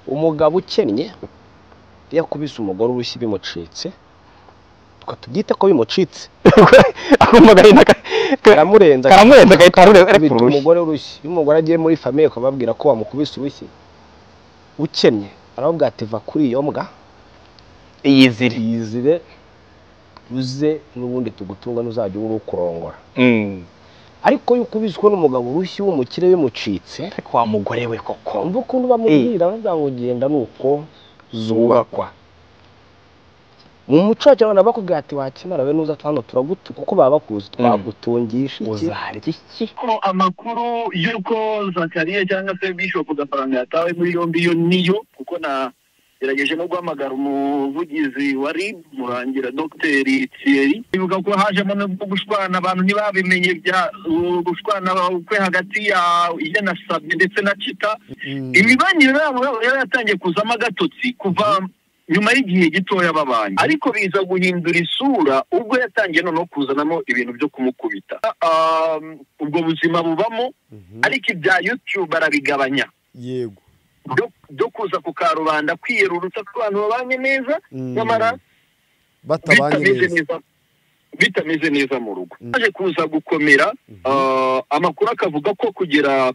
umugabo ukennye yakubise umugore urushyi bimucitse twatubyita ko bimucitse akumagaye karamurenza agahita areka umugore urushyi iyo umugore agiye muri famiye akababwira ko wamukubise urushyi ukennye aravuga ati va kuri iyo mbwa iyizire uze n'ubundi tugutunga n'uzajya urukurongora ariko iyo ukubiswe n'umugabo urushyi w'umukire bimucitse ariko wa mugore we koko umva ukuntu bamubwira bavuga ngo genda nuko zubakwa mu muco cyangwa bakubwira ati wakimara we nuza hano turagutu kuko baba bakuzi twagutungisha iki uzarya iki amakuru y'uko Zakariya cyangwa se Bishop Gafaranga yatawe muri yombi yo niyo kuko na gerageje no guhamagara umuvugizi wa RIB murangira Dr Thierry bivuga ko hajemo no gushwana abantu ntibabimenye bya gushwana kwe hagati ya na Sabye ndetse na Chita imibanire yabo yaratangiye kuzama agatotsi kuva nyuma y'igihe gitoya babanye ariko biza guhindura isura ubwo yatangiye no kuzanamo ibintu byo kumukubita ubwo buzima bubamo ariko ibya YouTube barabigabanya yego do kuza ku karubanda kwiyerurutsa ko abantu babanye neza nyamara bitameze neza mu rugo aje kuza gukomera amakuru akavuga ko kugira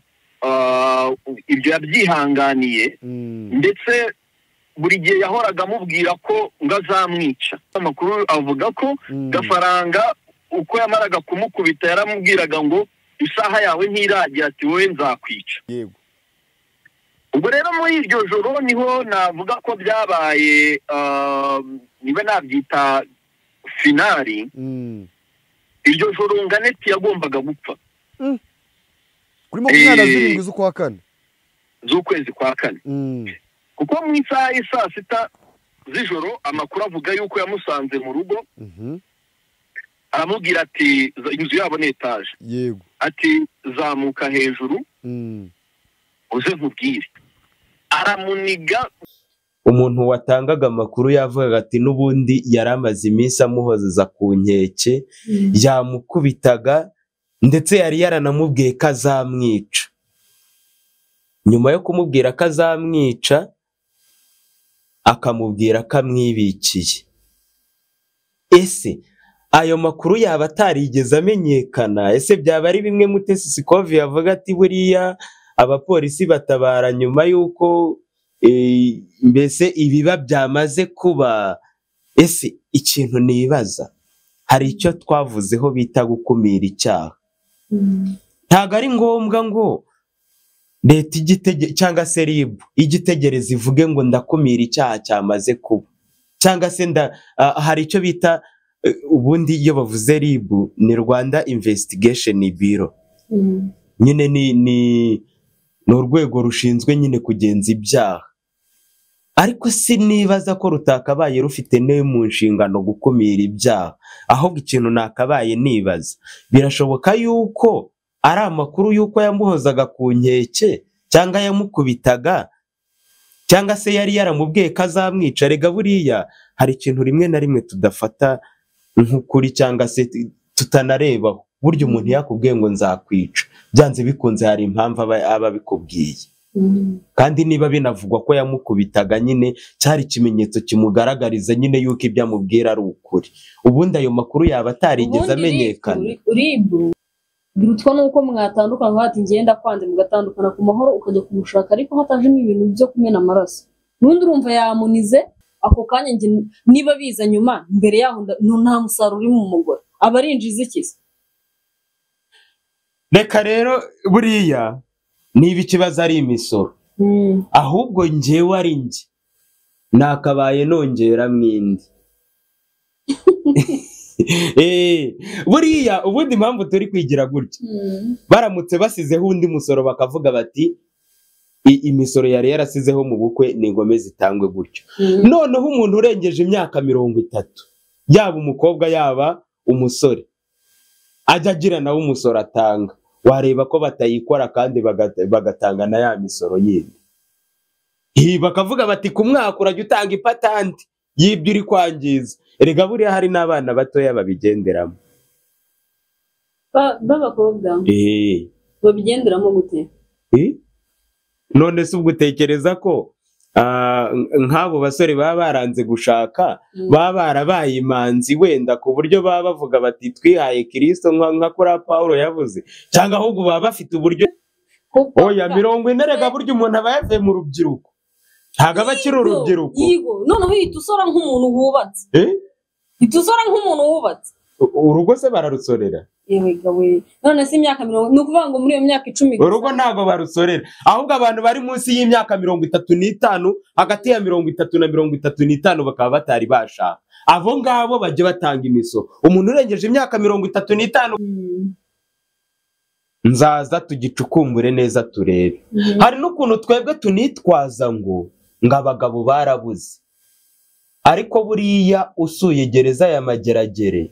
ibyo yabyihanganiye ndetse buri gihe yahoraga amubwira ko ngo azamwica amakuru avuga ko Gafaranga uko yamaraga kumukubita yaramubwiraga ngo isaha yawe ntiragira ati wowe nzakwica yego ubwo rero muri iryo joro niho navuga ko byabaye niba nabyita finali iryo joro Nganeti yagombaga gupfa kuri 27 z'ukwa kane z'ukwezi kwa kane kuko mu isaha y'isa sita z'ijoro amakuru avuga yuko yamusanze mu rugo aramubwira ati inzu yabo ni etaje yego ati zamuka hejuru uze nkubwire aramuniga umuntu watangaga amakuru yavugaga ati n'ubundi yaramaze iminsi amuhozeza ku nkeke yamukubitaga ndetse yari yaranamubwiye ko azamwica nyuma yo kumubwira ko azamwica akamubwira ko amwibikiye ese ayo makuru yaba atarigeze amenyekana ese byaba ari bimwe Mutesi Sikovi yavuga ati buriya abapolisi batabara nyuma yuko mbese ibiba byamaze kuba ese ikintu nibaza hari icyo twavuzeho bita gukumira icyaha ntago ari ngombwa ngo leta cyangwa se RIB igitegereza ivuge ngo ndakumira icyaha cyamaze kuba cyangwa se hari icyo bita ubundi iyo bavuze RIB ni Rwanda Investigation Bureau nyine ni urwego rushinzwe nyine kugenza ibyaha ariko sinibaza ko rutakabaye rufite ne mu nshingano gukumira ibyaha ahubwo ikintu nakabaye nibaza birashoboka yuko ari amakuru yuko yamuhozaga ku nkeke cyangwa yamukubitaga cyangwa se yari yaramubwiye ko azamwica rega buriya hari ikintu rimwe na rimwe tudafata nk'ukuri cyangwa se tutanarebaho buryo umuntu yakubwiye ngo nzakwica byanze bikunze hari impamvu aba bikubwiye kandi niba binavugwa ko yamukubitaga nyine cyari ikimenyetso kimugaragariza nyine yuko ibyo amubwira ari ukuri ubundi ayo makuru yaba atarigeze amenyekana birutwa nuko mwatandukana hati ngenda kwande mugatandukana ku mahoro ukajya kumushaka ariko hatajemo ibintu byo kumena amaraso nundi urumva yamunize ako kanya niba biza nyuma mbere yaho nta musaruro uri mu mugore abarinjiza ikisi reka rero buriya niba ikibazo ari imisoro ahubwo njyewe ari njye nakabaye nongera mwindi buriya ubundi impamvu turi kwigira gutya baramutse basizeho undi musoro bakavuga bati imisoro yari yarasizeho mu bukwe ni ingome zitangwe gutyo noneho umuntu urengeje imyaka 30 yaba umukobwa yaba umusore ajya agira nawe umusoro atanga wareba ko batayikora kandi bagatanga na ya misoro yindi bakavuga bati ku mwaka urajya utanga ipatanti y'ibyo uri kwangiza erega buriya hari n'abana batoya babigenderamo b'abakobwa babigenderamo gute none se ubwo utekereza ko nk'abo basore baba baranze gushaka baba barabaye imanzi wenda ku buryo baba bavuga bati twihaye Kristo nka kuri Paulo yavuze, cyangwa ahubwo baba bafite uburyo oya 40 rega buryo umuntu aba yavuye mu rubyiruko ntabwo aba akiri urubyiruko. Yego noneho uhita usora nk'umuntu wubatse, uhita usora nk'umuntu wubatse. Urugo se bararusorera? Yewe gawe none se imyaka 40 nukuvuga ngo muri iyo myaka 10 urugo ntago barusorera, ahubwo abantu bari munsi y'imyaka 35 hagati ya 30 na 35 bakaba batari bashaka, abo ngabo bajye batanga imisoro. Umuntu urengeje imyaka 35 nzaza tugicukumbure neza turebe. Hari n'ukuntu twebwe tunitwaza ngo abagabo barabuze, ariko buriya usuye gereza ya Mageragere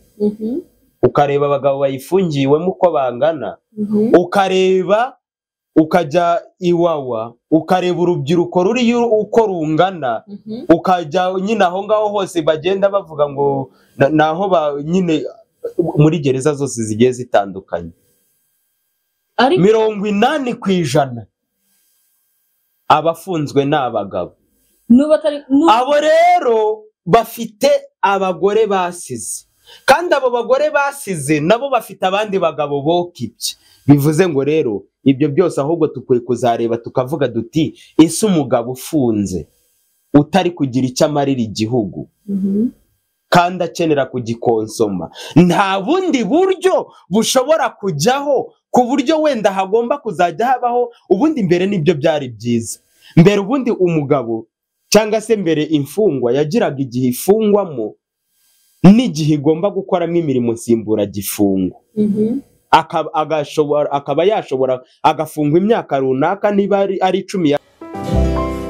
ukareba abagabo bayifungiwemo uko bangana, ukareba ukajya Iwawa ukareba urubyiruko ruri uko rungana, ukajya nyine aho ngaho hose bagenda bavuga ngo naho nyine muri gereza zose zigiye zitandukanye 80% abafunzwe n'abagabo. Abo rero bafite abagore basize, kandi abo bagore basize nabo bafite abandi bagabo bokibye. Bivuze ngo rero ibyo byose ahubwo tukwiye kuzareba tukavuga duti ese umugabo ufunze utari kugira icyo amarira igihugu kandi akenera kugikonsoma, nta bundi buryo bushobora kujyaho ku buryo wenda hagomba kuzajya habaho ubundi. Mbere nibyo byari byiza, mbere ubundi umugabo cyangwa se mbere imfungwa yagiraga igihe ifungwamo n'igihe igomba gukoramo imirimo nsimbura gifungo, akaba yashobora agafungwa imyaka runaka niba ari 10.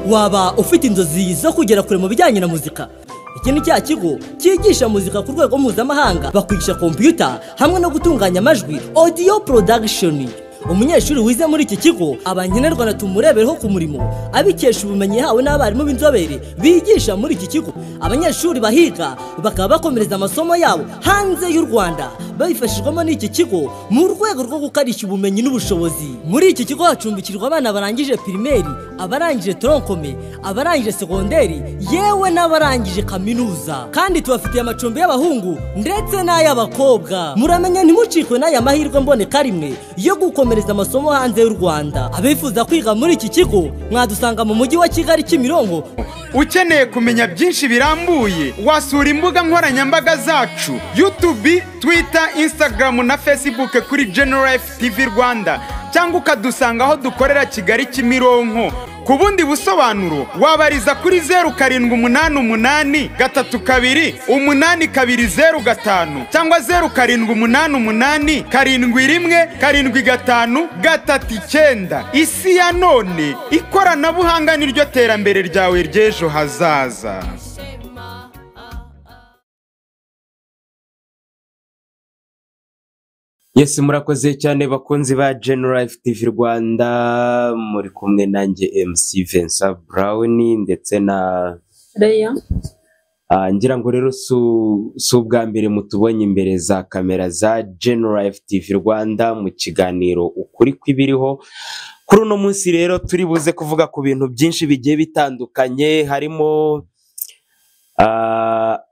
Waba ufite inzozi zo kugera kure mu bijyanye na muzika? Iki ni cya kigo cyigisha muzika ku rwego mpuzamahanga, bakwigisha computer hamwe no gutunganya amajwi, audio production. Umunyeshuri wize muri iki kigo abanyenerwa na tumurebereho ku murimo abikesha ubumenyi yahawe n'abarimu b'inzobere bigisha muri iki kigo. Abanyeshuri bahiga bakaba bakomereza amasomo yabo hanze y'u Rwanda babifashijwemo n'iki kigo mu rwego rwo gukarishya ubumenyi n'ubushobozi. Muri iki kigo hacumbikirwa abana barangije primaire, abarangije troncome, abarangije segonderi, yewe n'abarangije kaminuza. Kandi tubafitiye amacumbi y'abahungu ndetse n'ay'abakobwa. Muramenya ntimucikwe n'aya mahirwe mboneka rimwe yo gukomereza amasomo hanze y'u Rwanda. Abifuza kwiga muri iki kigo mwadusanga mu mujyi wa Kigali Kimironko. Ukeneye kumenya byinshi birambuye wasura imbuga nkoranyambaga zacu YouTube, Twitter, Instagram na Facebook kuri General Life TV Rwanda, cyangwa ukadusanga aho dukorera Kigali Kimironko. Ku bundi busobanuro wabariza kuri 0788328205 cyangwa 0788717539. Isi ya none, ikoranabuhanga niryo terambere ryawe ry'ejo hazaza. Yes, murakoze cyane bakunzi ba General Life TV Rwanda, muri kumwe nanjye MC Vincent Brown ndetse na Reya. Ngira ngo rero su bwa mbere mutubonye imbere za kamera za General Life TV Rwanda mu kiganiro ukuri kwibiriho. Kuri uno munsi rero turi buze kuvuga ku bintu byinshi bigiye bitandukanye, harimo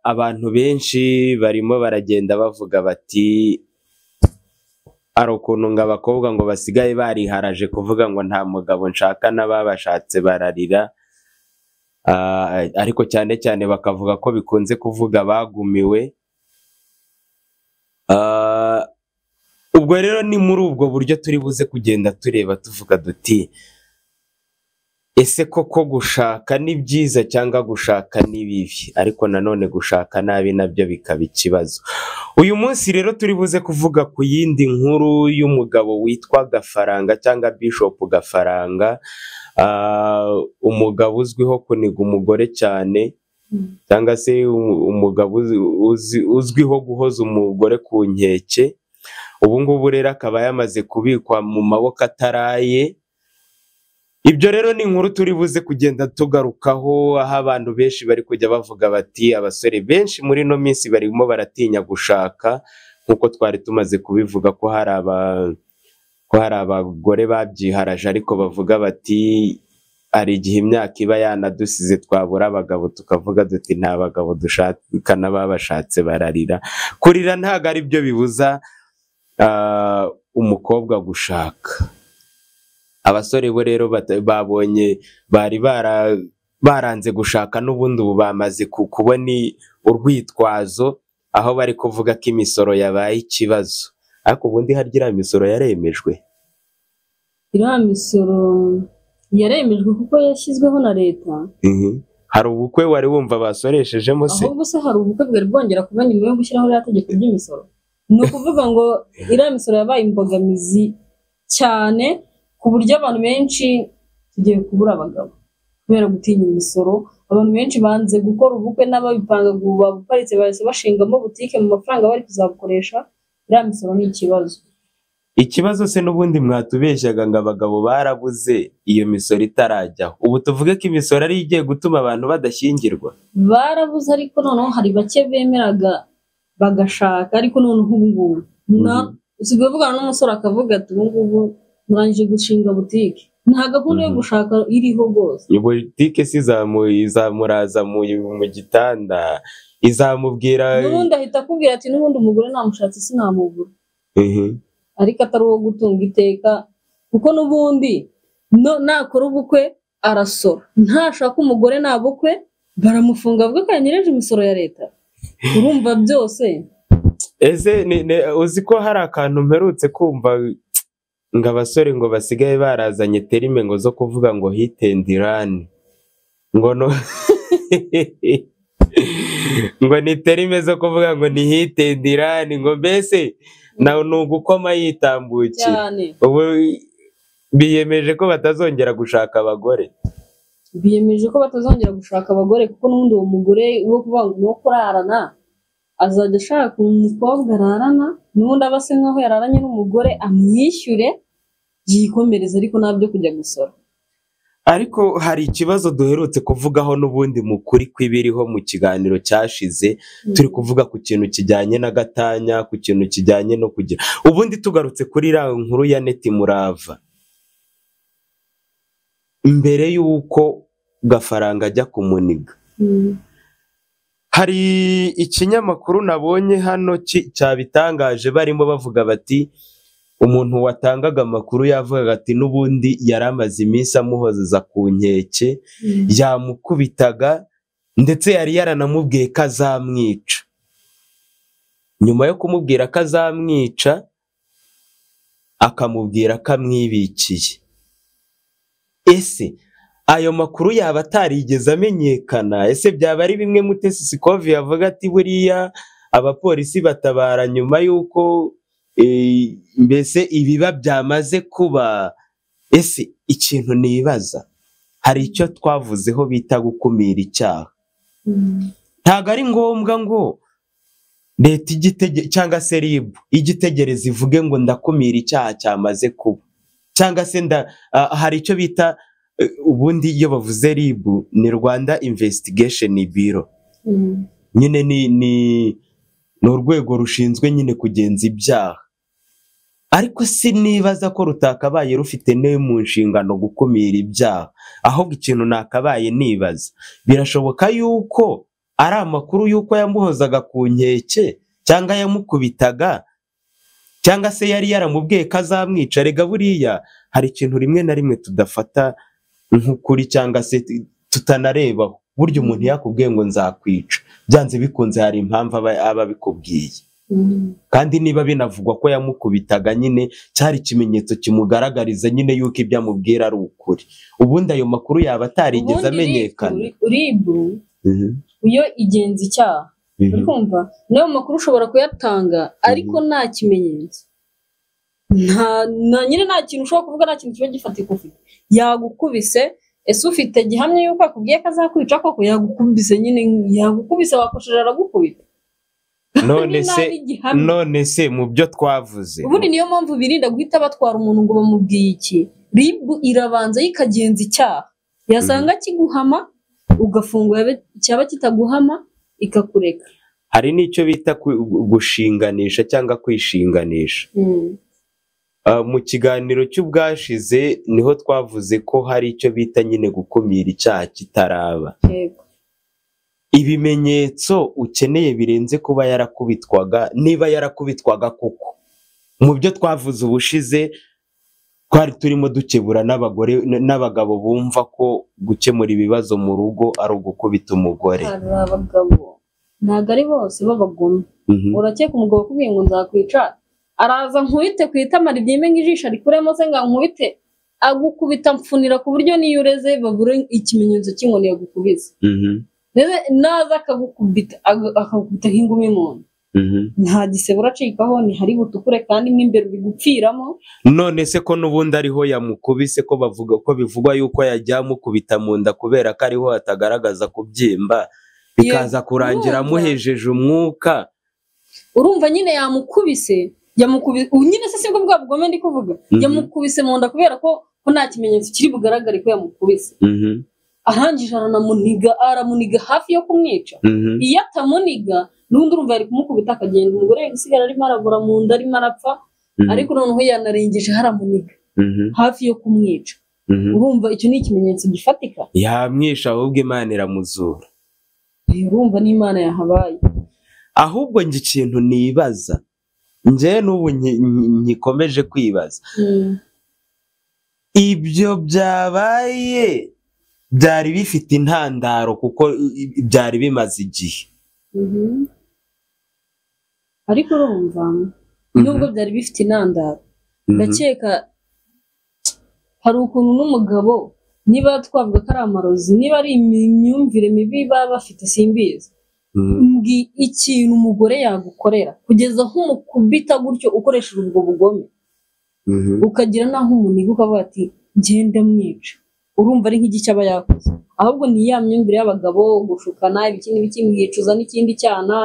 abantu benshi barimo baragenda bavuga bati ari ukuntu ngo abakobwa ngo basigaye bariharaje kuvuga ngo nta mugabo nshaka, n'ababashatse bararira, ariko cyane cyane bakavuga ko bikunze kuvuga bagumiwe. Ubwo rero ni muri ubwo buryo turi buze kugenda tureba tuvuga duti ese koko gushaka ni byiza cyangwa gushaka ni bibi, ariko nanone gushaka nabi nabyo bikaba ikibazo. Uyu munsi rero turi buze kuvuga ku yindi nkuru y'umugabo witwa Gafaranga cyangwa Bishop Gafaranga, umugabo uzwiho kuniga umugore cyane, cyangwa se umugabo uzwiho guhoza umugore ku nkeke. Ubu ngubu rero akaba yamaze kubikwa mu maboko ataraye. Ibyo rero ni inkuru turi buze kugenda tugarukaho, aho abantu benshi bari kujya bavuga bati abasore benshi muri no minsi barimo baratinya gushaka, nkuko twari tumaze kubivuga ko hari abagore babyiharaje, ariko bavuga bati hari igihe imyaka iba yanadusize twabura abagabo tukavuga duti nta bagabo dushaka n'ababashatse bararira. Kurira ntabwo ari byo bibuza umukobwa gushaka. Abasore bo rero babonye bari baranze gushaka n'ubundi ubu bamaze kubona urwitwazo aho bari kuvuga ko imisoro yabaye ikibazo. Ariko ubundi harya iriya misoro yaremejwe? Iriya misoro yaremejwe kuko yashyizweho na leta. Hari ubukwe wari wumva basoreshejemo se? Ahubwo se hari ubukwe bwari bwongera kuba nyuma yo gushyiraho iriya tegeko ry'imisoro? Ni ukuvuga ngo iriya misoro yabaye imbogamizi cyane ku buryo abantu benshi tugiye kubura abagabo kubera gutinya imisoro. Abantu benshi banze gukora ubukwe n'ababipanga ngo babuparitse bahise bashingamo butike mu mafaranga bari kuzabukoresha. Iriya misoro ni ikibazo. Ikibazo se n'ubundi mwatubeshyaga ngo abagabo barabuze iyo misoro itarajyaho. Ubu tuvuge ko imisoro ari igiye gutuma abantu badashyingirwa? Barabuze ariko noneho hari bake bemeraga bagashaka, ariko noneho ubu ngubu usigaye uvugana n'umusore akavuga ati ubu ngubu murangije gushinga butike, nta gahunda yo gushaka iriho rwose. Butike si izamuraza mu gitanda izamubwira, n'ubundi ahita akubwira ati n'ubundi umugore namushatse sinamubura. Ariko atari uwo gutunga iteka, kuko n'ubundi nakora ubukwe arasora, ntashaka umugore nta bukwe baramufunga avuga ko yanyereje imisoro ya leta. Urumva byose. Ese uzi ko hari akantu mperutse kumva ngo abasore ngo basigaye barazanye terime ngo zo kuvuga ngo hit and run, ngo no ngo ni terime zo kuvuga ngo ni hit and run, ngo mbese nawe ni ugukoma yitambukira. Ubu biyemeje ko batazongera gushaka abagore. Biyemeje ko batazongera gushaka abagore kuko n'ubundi uwo mugore wo kuvuga ngo no kurarana azajya ashaka umukobwa ararana, n'ubundi aba asa nkaho yararanye n'umugore amwishyure yikomereza, ariko ntabyo kujya gusora. Ariko hari ikibazo duherutse kuvugaho n'ubundi mu kuri kw'ibiriho mu kiganiro cyashize, turi kuvuga ku kintu kijyanye na gatanya, ku kintu kijyanye no kugira. Ubundi tugarutse kuri iriya nkuru ya Neti Murava, mbere y'uko Gafaranga ajya kumuniga, hari ikinyamakuru nabonye hano cyabitangaje, barimo bavuga bati umuntu watangaga amakuru yavugaga ati n'ubundi yari amaze iminsi amuhozeza ku nkeke, yamukubitaga ndetse yari yaranamubwiye ko azamwica. Nyuma yo kumubwira ko azamwica akamubwira ko amwibikiye. Ese ayo makuru yaba atarigeze amenyekana? Ese byaba ari bimwe Mutesi Sikovi yavuga ati buriya abapolisi batabara nyuma y'uko mbese ibiba byamaze kuba? Ese ikintu nibaza, hari icyo twavuzeho bita gukumira icyaha. Ntabwo ari ngombwa ngo leta cyangwa se RIB igitegereza ivuge ngo ndakumira icyaha cyamaze kuba, cyangwa se hari icyo bita ubundi iyo bavuze RIB ni Rwanda Investigation Bureau. Nyine ni urwego rushinzwe nyine kugenza ibyaha, ariko sinibaza ko rutakabaye rufite mu nshingano gukumira ibyaha. Ahubwo ikintu nakabaye nibaza, birashoboka yuko ari amakuru yuko yamuhozaga ku nkeke cyangwa yamukubitaga, cyangwa se yari yaramubwiye ko azamwica. Rega buriya hari ikintu rimwe na rimwe tudafata nk'ukuri cyangwa se tutanarebaho. Burya umuntu yakubwiye ngo nzakwica, byanze bikunze hari impamvu aba bikubwiye. Kandi niba binavugwa ko yamukubitaga, nyine cyari ikimenyetso kimugaragariza nyine yuko ibyo amubwira ari ukuri. Ubundi ayo makuru yaba atarigeze amenyekana. RIB iyo igenza icyaha, urumva nayo makuru ushobora kuyatanga ariko nta kimenyetso, nyine nta kintu ushobora kuvuga, nta kintu kiba gifatika ufite. Yagukubise, ese ufite gihamya yuko akubwiye ko azakwica koko? Yagukubise nyine, yagukubise wakoresheje aragukubita. None se mu byo twavuze, ubundi niyo mpamvu birinda guhita batwara umuntu ngo bamubwiye iki. RIB irabanza yikagenza icyaha, yasanga kiguhama ugafungwa, cyaba kitaguhama ikakureka. Hari n'icyo bita gushinganisha cyangwa kwishinganisha. mu kiganiro cy'ubwashize niho twavuze ko hari icyo bita nyine gukumira icyaha kitaraba. yego Ibimenyetso ukeneye birenze kuba yarakubitwaga, niba yarakubitwaga koko. Mu byo twavuze ubushize twari turimo dukebura n'abagore n'abagabo bumva ko gukemura ibibazo mu rugo ari ugukubita umugore. hari abagabo ntabwo ari bose b'abagome. Urakeka umugabo akubwiye ngo nzakwica, araza nkubite ku itama ribyime nk'ijisho arikuremo se ngo nkubite, agukubita mfunira ku buryo niyo ureze babura ikimenyetso cy'inkoni yagukubise. Naza akagukubita nk'ingumi mu nda, nta gisebe uracikaho, ntihari butukure kandi n'imbere uri gupfiramo. None se ko n'ubundi ariho yamukubise, ko bivugwa yuko yajya amukubita mu nda kubera ko ariho atagaragaza kubyimba, bikaza kurangira amuhejeje umwuka. Urumva nyine yamukubise nyine se sibwo bwa bugome ndi kuvuga, yamukubise mu nda kubera ko nta kimenyetso kiri bugaragare ko yamukubise. Arangije aramuniga hafi yo kumwica. Iyo atamuniga n'undi urumva yari kumukubita akagenda, umugore yagasigara arimo arabura mu nda arimo arapfa, ariko noneho yanarengeje haramuniga hafi yo kumwica. Urumva icyo ni ikimenyetso gifatika. Yamwisha ahubwo Imana iramuzura. Urumva n'Imana yahabaye. Ahubwo njye ikintu nibaza, njye n'ubu nkikomeje kwibaza, ibyo byabaye byari bifite intandaro kuko byari bimaze igihe. Ariko urumva nubwo byari bifite intandaro, ndakeka hari ukuntu n'umugabo, niba twavuga ko ari amarozi, niba ari imyumvire mibi baba bafite simbizi, ikintu umugore yagukorera kugeza aho umukubita gutyo ukoresheje ubwo bugome, ukagira naho umuniga ukavuga ati ngende mwica, urumva ari nk'igiki aba yakoze. Ahubwo ni ya myumvire y'abagabo, gushukana ibiki mwicuza n'ikindi cyana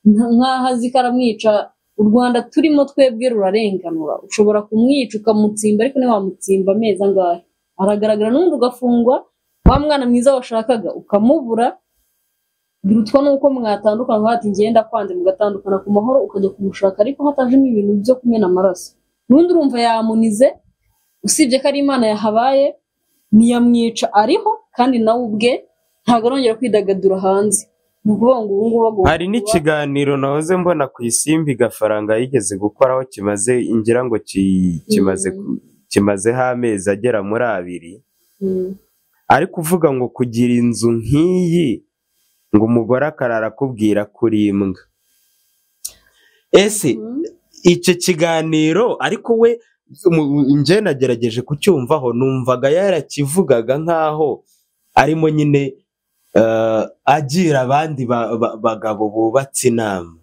nk'aho azi ko aramwica. U Rwanda turimo twebwe rurarenganura, ushobora kumwica ukamutsimba, ariko ntiwamutsimba amezi angahe, aragaragara n'undi ugafungwa. Wa mwana mwiza washakaga ukamubura, birutwa nuko mwatandukana, hati ngenda kwanze mugatandukana ku mahoro, ukajya kumushaka ariko hatajemo ibintu byo kumena amaraso. N'undi urumva yamunize, usibye ko ari Imana yahabaye, ntiyamwica ariho, kandi nawe ubwe ntabwo arongera kwidagadura hanze. Hari n'ikiganiro nahoze mbona ku Isimbi Gafaranga yigeze gukoraho kimaze ngira ngo kimazeho amezi agera muri 2, ari kuvuga ngo kugira inzu nk'iyi ngo umugore akarara akubwira kuri imbwa. Ese icyo kiganiro ariko we njye nagerageje kucyumvaho, numvaga yarakivugaga nk'aho arimo nyine agira abandi bagabo bubatse inama.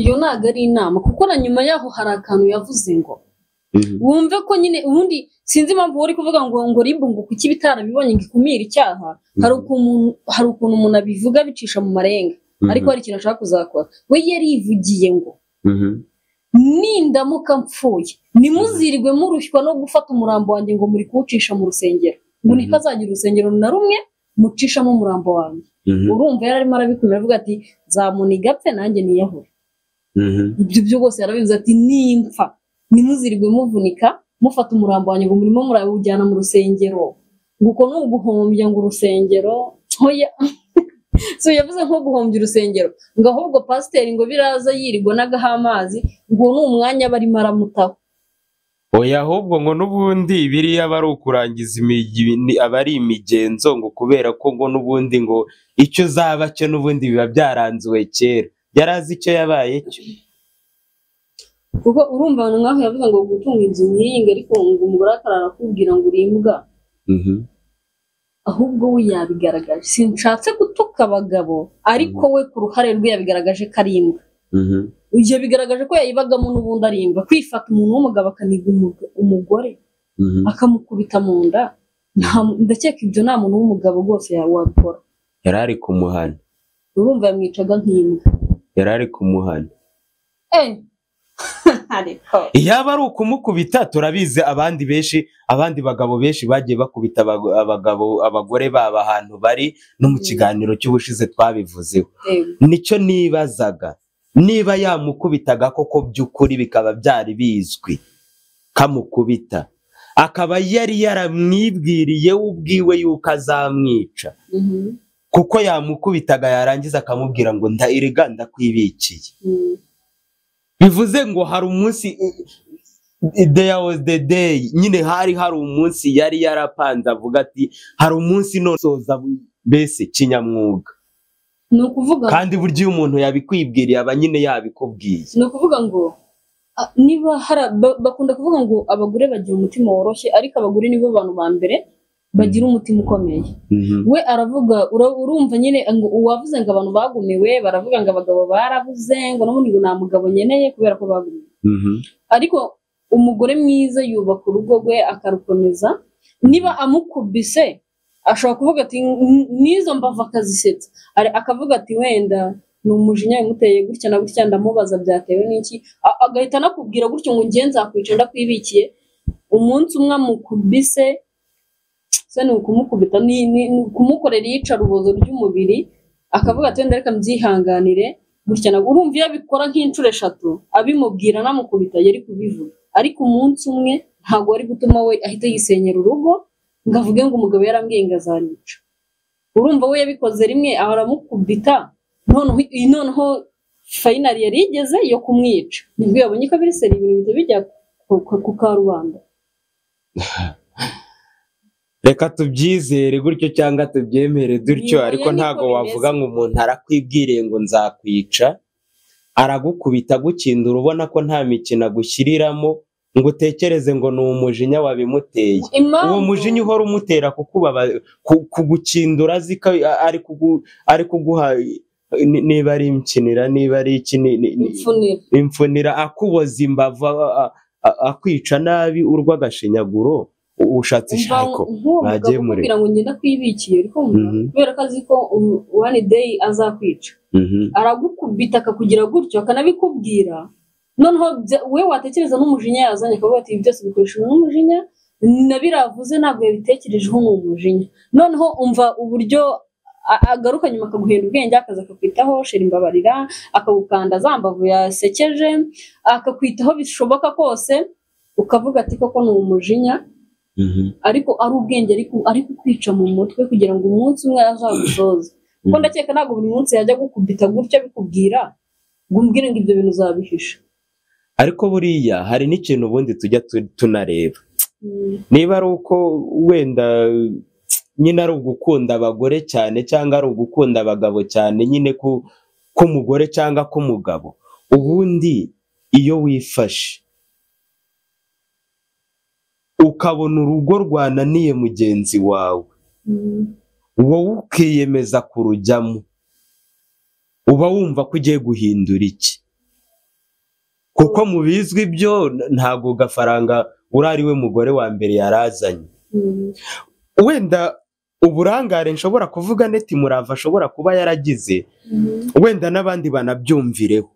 Iyo ntago ari inama, kuko na nyuma yaho hari akantu yavuze ngo wumve ko nyine ubundi sinzi impamvu uri kuvuga ngo ribu ngo kuki bitarabibonye ngo ikumira icyaha. Hari ukuntu umuntu abivuga bicisha mu marenga, ariko hari ikintu ashaka kuzakora. We yarivugiye ngo nindamuka mpfuye nimuzirirwe murushywa no gufata umurambo wanjye ngo muri kuwucisha mu rusengero, ngo ntikazagira urusengero na rumwe mucishamo umurambo wanjye. Urumva yari arimo arabikumira avuga ati nzamuniga apfe nanjye niyahure. Ibyo byo bose yarabivuze ati nimpfa nimuzirirwe muvunika mufata umurambo wanjye ngo murimo murawujyana mu rusengero, ngo uko ni uguhombya ngo urusengero. So yavuze nko guhombya urusengero, ngo ahubwo pasiteri ngo biraza yirirwa n'agaha amazi, ngo ni umwanya barimo aramutaho. Oya, ahubwo ngo n'ubundi biriya bari ukurangiza abari imigenzo, ngo kubera ko ngo n'ubundi ngo icyo zaba cyo n'ubundi biba byaranzuwe kera, yarazi icyo yabaye cyo. Kuko urumva abantu nk'aho yavuze ngo gutunga inzu nk'iyi, ariko ngo umugore akarara akubwira ngo urimbwa. Ahubwo we yabigaragaje, sinshatse gutuka abagabo, ariko we ku ruhare rwe yabigaragaje ko ari imbwa. Ibyo bigaragaje ko yayibagamo n'ubundi ari imbwa. Kwifata umuntu w'umugabo akaniga umugore akamukubita mu nda, ndakeka ibyo nta muntu w'umugabo rwose wabikora. Yari ari kumuhana. Urumva yamwicaga nk'imbwa. Yari ari kumuhana. Yaba ari ukumukubita, turabizi abandi bagabo benshi bagiye bakubita abagore baba ahantu bari, no mu kiganiro cy'ubushize twabivuzeho. Nicyo nibazaga, niba yamukubitaga koko by'ukuri bikaba byari bizwi, kamukubita akaba yari yaramwibwiriye ubwiwe yuko azamwica kuko yamukubitaga yarangiza akamubwira ngo erega ndakwibikiye. Bivuze ngo hari umunsi there was the day, nyine hari umunsi yari yarapanze avuga ati hari umunsi nosoza bese kinyamwuga. Ni ukuvuga kandi buryo umuntu yabikwibwiriye aba nyine yabikubwiye. Ni ukuvuga ngo niba bakunda kuvuga ngo abagore bagira umutima woroshye, ariko abagore nibo bantu ba mbere bagira umutima ukomeye. We aravuga urumva nyine ngo uwavuze ngo abantu bagumiwe, baravuga ngo abagabo barabuze ngo n'ubundi ngo nta mugabo nyeneye kubera ko bagumiwe. Ariko umugore mwiza yubaka urugo rwe akarukomeza. Niba amukubise ashobora kuvuga ati nizo mbavu akazisetsa, akavuga ati wenda ni umujinya yamuteye gutya na gutya, ndamubaza byatewe n'iki, agahita anakubwira gutyo ngo ngiye nzakwica ndakwibikiye. Umunsi umwe amukubise se ni ukumukubita, ni kumukorera iyicarubozo ry'umubiri, akavuga ati wenda reka mbyihanganire gutya na urumva iyo abikora nk'inshuro 3 abimubwira namukubita yari kubivuga. Ariko umunsi umwe ntago wari gutuma we ahita yisenyera urugo ngo avuge ngo umugabo yarambwiye ngo azanyica. Urumva we yabikoze rimwe aramukubita, noneho finally yari igeze yo kumwica. Nibwo yabonye ko biriseri ibintu bijya ku karubanda. Reka tubyizere gutyo cyangwa tubyemere dutyo, ariko ntago wavuga ngo umuntu arakwibwiriye ngo nzakwica, aragukubita gukindura ubona ko nta mikino agushyiriramo ngo utekereze ngo ni umujinya wabimuteye. Uwo mujinya uhora umutera kugukindura aziko ari kuguha niba ari imkinira, niba ari imfunira, akuboza imbavu, akwica nabi urw'agashinyaguro. Ushatse ishako bagiye muri kugira ngo ngenda kwibikiye, ariko kubera ko azi ko one day azakwica, aragukubita akakugira gutyo akanabikubwira. Noneho we watekereza n'umujinya yazanye akavuga ati byose bikoreshejwe n'umujinya, nabiravuze ntabwo yabitekerejeho n'umujinya. Noneho umva uburyo agaruka nyuma akaguhenda ubwenge, akaza akakwitaho sheri mbabarira, akagukanda zambavu yasekeje, akakwitaho bishoboka kose, ukavuga ati koko ni umujinya. Ariko ari ubwenge ariko kwica mu mutwe kugira ngo umunsi umwe azagusoze. Kuko ndakeka ntabwo buri munsi yajya gukubita gutya bikubwira ngo umbwire ngo ibyo bintu uzabihisha. Ariko buriya hari n'ikintu ubundi tujya tunareba, niba ari uko wenda nyine ari ugukunda abagore cyane cyangwa ari ugukunda abagabo cyane, nyine k'umugore cyangwa k'umugabo, ubundi iyo wifashe ukabona urugo rwananiye mugenzi wawe, wowe ukiyemeza kurujyamo, uba wumva ko ugiye guhindura iki? Kuko mu bizwi byo ntago gafaranga urari we mugore wa mbere yarazanye. Wenda uburangare nshobora kuvuga neti murava ashobora kuba yaragize, wenda n'abandi banabyumvireho.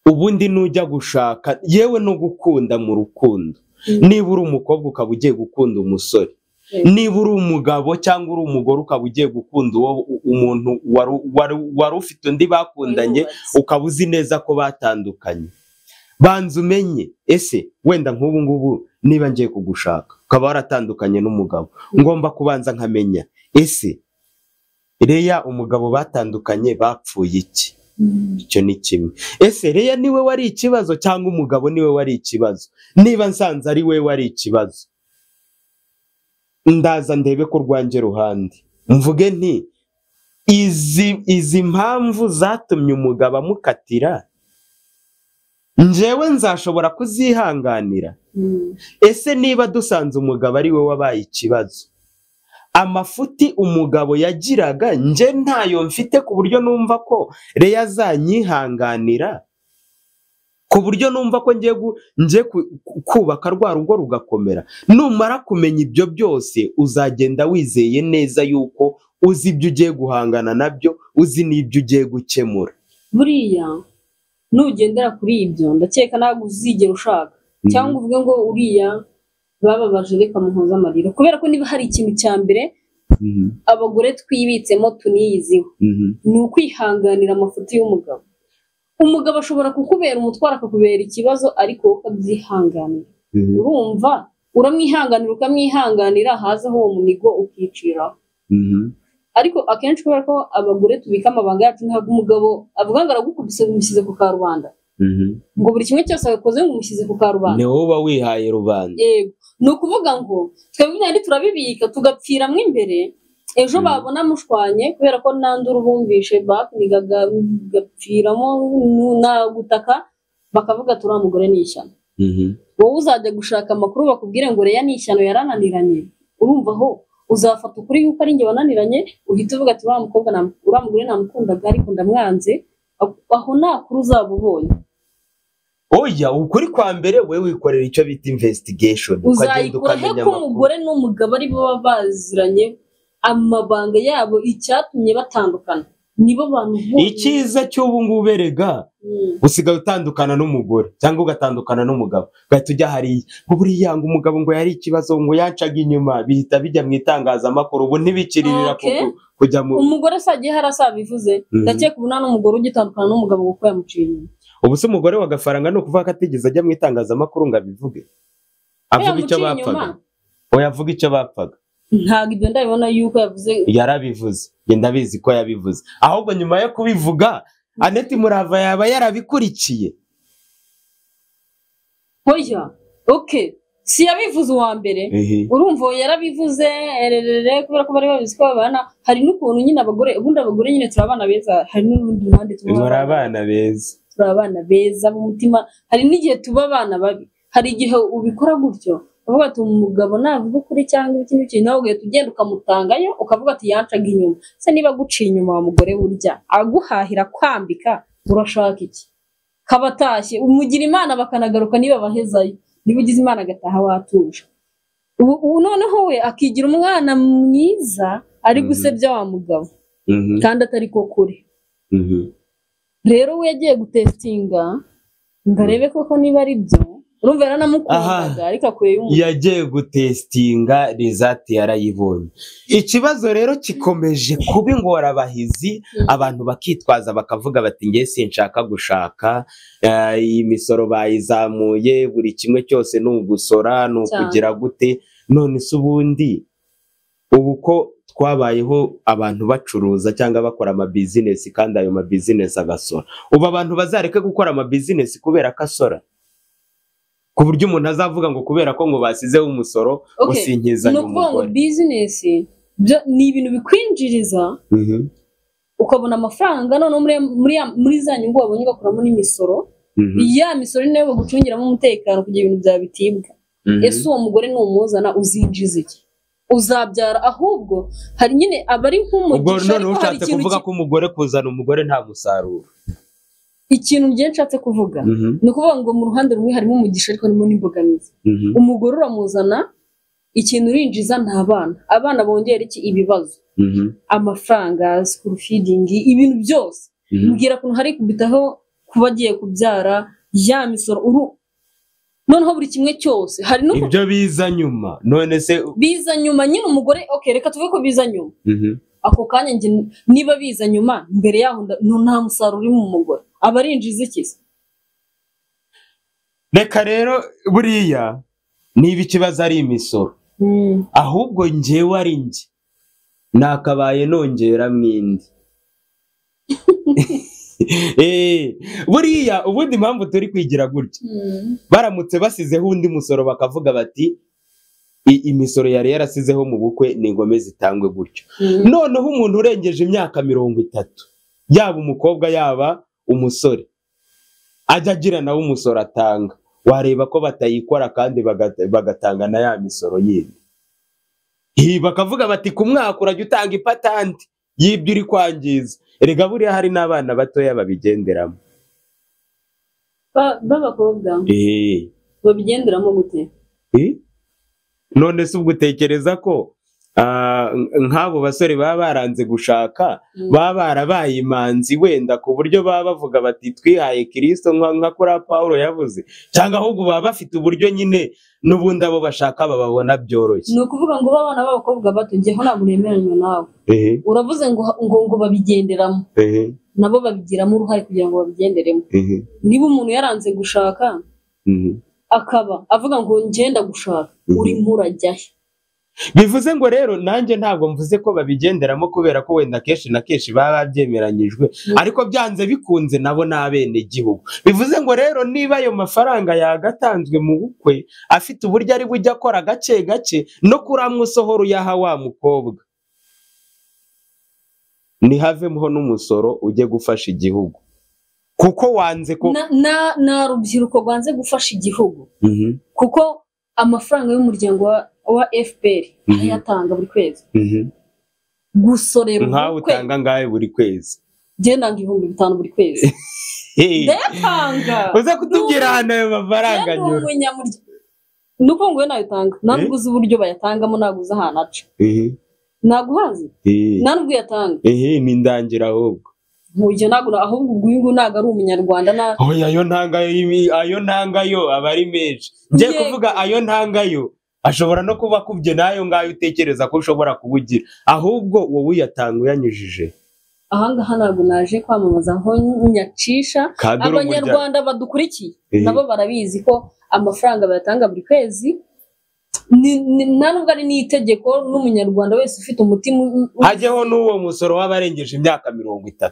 Ubundi nujya gushaka yewe no gukunda mu rukundo, niba uri umukobwa ukaba ugiye gukunda umusore, niba uri umugabo cyangwa uri umugore ukaba ugiye gukunda umuntu wari ufite undi bakundanye, ukaba uzi neza ko batandukanye, banza umenye ese wenda nk'ubu ngubu niba ngiye kugushaka ukaba waratandukanye n'umugabo, ngomba kubanza nkamenya ese Leya umugabo batandukanye bapfuye iki? Icyo ni kimwe. Ese Leya niwe wari ikibazo cyangwa umugabo niwe wari ikibazo? Niba nsanze ari we wari ikibazo, ndaza ndebe ko rwanjye ruhande, mvuge nti izi mpamvu zatumye umugabo amukatira njyewe nzashobora kuzihanganira. Ese niba dusanze umugabo ari we wabaye ikibazo, amafuti umugabo yagiraga nje ntayo mfite ku buryo numva ko Leya azanyihanganira, ku buryo numva ko ngiye kubaka rwa rugo rugakomera. Numara kumenya ibyo byose uzagenda wizeye neza yuko uzi ibyo ugiye guhangana nabyo, uzi n'ibyo ugiye gukemura. Buriya nugendera kuri ibyo ndakeka ntabwo uzigera ushaka, cyangwa uvuge ngo uriya bababaje reka muhoza amarira, kubera ko niba hari ikintu cya mbere abagore twibitsemo tuniyiziho, ni ukwihanganira amafuti y'umugabo. umugabo ashobora kukubera umutwaro akakubera ikibazo ariko ukabyihanganira urumva uramwihanganira ukamwihanganira hazaho uwo munigo ukiciraho ariko akenshi kubera ko abagore tubika amabanga yacu ntabwo umugabo avuga ngo aragukubise umushyize ku karubanda ngo buri kimwe cyose agakoze ngo umushyize ku karubanda ni wowe uba wihaye rubanda yego ni ukuvuga ngo twebwe nyine turabibika tugapfiramo imbere ejo babona mushwanye kubera ko nandura ubumvishe bakunigaga gapfiramo na gutaka bakavuga turi mugore ni ishyano wowe uzajya gushaka amakuru bakubwire ngo reya ni ishyano yarananiranye urumva ho uzafata ukuri yuko ari njye wananiranye uhita uvuga ati wa mukobwa uriya mugore namukundaga ariko ndamwanze aho nakuru uzaba ubonye oya ukuri kwa mbere we wikorera icyo bita investigation uzayikora he ko umugore n'umugabo ari bo baziranye amabanga yabo icyatumye batandukana nibo bantu icyiza cy'ubu ngubu erega usigaye utandukana n'umugore cyangwa ugatandukana n'umugabo ugahita ujya hariya buriya ngo umugabo ngo yari ikibazo ngo yacaga inyuma bihita bijya mu itangazamakuru ubu ntibikirira kujya mu umugore sagiye harasabivuze ndakeka ubu nta n'umugore ugitandukana n'umugabo kuko yamuciye inyuma ubu se umugore w'agafaranga ni ukuvuga ko atigeze ajya mu itangazamakuru ngo abivuge avuga icyo bapfaga oya avuga icyo bapfaga ntabwo ibyo ndabibona yuko yavuze yarabivuze ngenda bizi ko yabivuze ahubwo nyuma yo kubivuga Annette Murava yaba yarabikurikiye oya okay si yabivuze uwa mbere urumva yarabivuze kubera ko bari babizi ko babana hari n'ukuntu nyine abagore ubundi abagore nyine turabana beza hari n'urundi ruhande turabana beza turabana beza mu mutima hari n'igihe tuba abana babi hari igihe ubikora gutyo uvuga ati umugabo navuga ukuri cyangwa ikindi kintu nawe ugahita ugenda ukamutangayo ukavuga ati yancaga inyuma se niba guciye inyuma wa mugore burya aguhahira kwambika urashaka iki kabatashye umugira imana bakanagaruka niba bahezayo niba ugize imana agataha watuje ubu noneho we akigira umwana mwiza ari gusebya wa mugabo kandi atari ko kuri rero we yagiye gutestinga ngo arebe koko niba ari byo urumva yaranamukundaga ariko akuye yagiye gutestinga result yarayibonye ikibazo rero kikomeje kuba ingorabahizi abantu bakitwaza bakavuga bati ngiye sinshaka gushaka iyi misoro bayizamuye buri kimwe cyose ni ugusora ni ukugira gute none se ubundi ubu ko twabayeho abantu bacuruza cyangwa bakora ama business kandi ayo ma business agasora ubu abantu bazareke gukora ama business kubera ko asora ku buryo umuntu azavuga ngo kubera ko ngo basizeho umusoro usinkizanye umugore business ni ibintu bikwinjiriza ukabona amafaranga none muri za nyungu wabonye ugakuramo n'imisoro ya misoro ni nayo bagucungiramo umutekano kugira ibintu byawe bitibwa ese uwo mugore n'umuzana uzinjiza iki uzabyara ahubwo hari nyine abari nk'umugisha ariko hari ikintu kuvuga ko umugore kuzana umugore nta musaruro ikintu ngiye nshatse kuvuga ni ukuvuga ngo mu ruhande rumwe harimo umugisha ariko harimo n'imbogamizi umugore uramuzana ikintu urinjiza nta abana bongera iki ibibazo amafaranga school feeding ibintu byose mbwira kuntu hari kubitaho kuba agiye kubyara ya misoro noneho buri kimwe cyose hari no ibyo biza nyuma none se biza nyuma nyine umugore okay reka tuvuge ko biza nyuma ako kanya niba biza nyuma mbere yaho nta musaruro uri mu mugore abarinjiza ikiza reka rero buriya niba ikibazo ari imisoro ahubwo njyewe ari njye nakabaye nongera mwindi buriya ubundi impamvu turi kwigira gutya baramutse basizeho undi musoro bakavuga bati imisoro yari yarasizeho mu bukwe ni ingome zitangwe gutyo noneho umuntu urengeje imyaka 30 yaba umukobwa yaba umusore ajya agira nawe umusoro atanga wareba ko batayikora kandi bagatanga na ya misoro yindi bakavuga bati ku mwaka urajya utanga ipatanti y'ibyo uri kwangiza erega buriya hari n'abana batoya babigenderamo b'abakobwa babigenderamo gute none se ubwo utekereza ko nk'abo basore baba baranze gushaka baba barabaye imanzi wenda ku buryo baba bavuga bati twihaye Kristo nka kuri Paulo yavuze cyangwa ahubwo baba bafite uburyo nyine n'ubundi abo bashaka bababona byoroshye ni ukuvuga ngo babana b'abakobwa bato njyeho nta muremeranywa nawe uravuze ngo babigenderamo nabo babigiramo uruhare kugira ngo babigenderemo. Niba umuntu yaranze gushaka akaba avuga ngo ngenda gushaka urimo urajya he? Bivuze ngo rero nanjye ntabwo mvuze ko babigenderamo kubera ko wenda kenshi na kenshi baba babyemeranyijwe ariko byanze bikunze nabo n'abene gihugu. Bivuze ngo rero niba ayo mafaranga yagatanzwe mu bukwe afite uburyo ari bujya akora gake gake no kuramwusohora uyaha wa mukobwa nihavemo n'umusoro ujye gufasha igihugu kuko wanze ko na rubyiruko rwanze gufasha igihugu kuko amafaranga y'umuryango wa FPR ayatanga buri kwezi gusorera nkawe utanga ngahe buri kwezi je nanga 5,000 buri kwezi ndayatanga uza kutubwira hano ayo mafaranga nyura nuko ngo nayatanga naguze uburyo bayatangamo naguze ahantu aca naguhaze nanubwo yatanga ni ndangira ahubwo Mujye nagura ahubwo guhingu naga ari umunyarwanda na oya ayo ntangayo abari menshi ngiye kuvuga ayo ntangayo ashobora no kuba kubye nayo ngayo utekereza ko ushobora kubugira ahubwo wowe uyatanga uyanyujije ahangaha ntabwo naje kwamamaza aho nyacisha abanyarwanda badukurikiye nabo barabizi ko amafaranga bayatanga buri kwezi nubwo ari n'itegeko n'umunyarwanda wese ufite umutima hajyeho n'uwo musoro w'abarengeje imyaka 30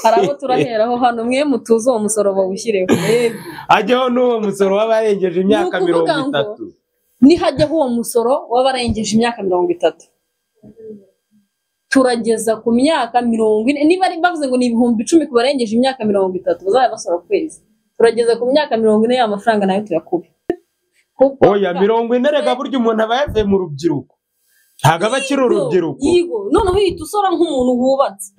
hari abo turaheraho hano mwe mutuze uwo musoro bawushyireho hajyeho n'uwo musoro w'abarengeje imyaka 30 nihajyaho uwo musoro w'abarengeje imyaka 30 turageza ku myaka 40 niba ari bavuze ngo ni 10,000 ku barengeje imyaka 30 bazaba basora kwezi turageza ku myaka 40 y'amafaranga nayo tuyakube oya 40 rega buryo umuntu aba yavuye mu rubyiruko ntago abakiri urubyiruko yigo noneho itusora nk'umuntu wubatse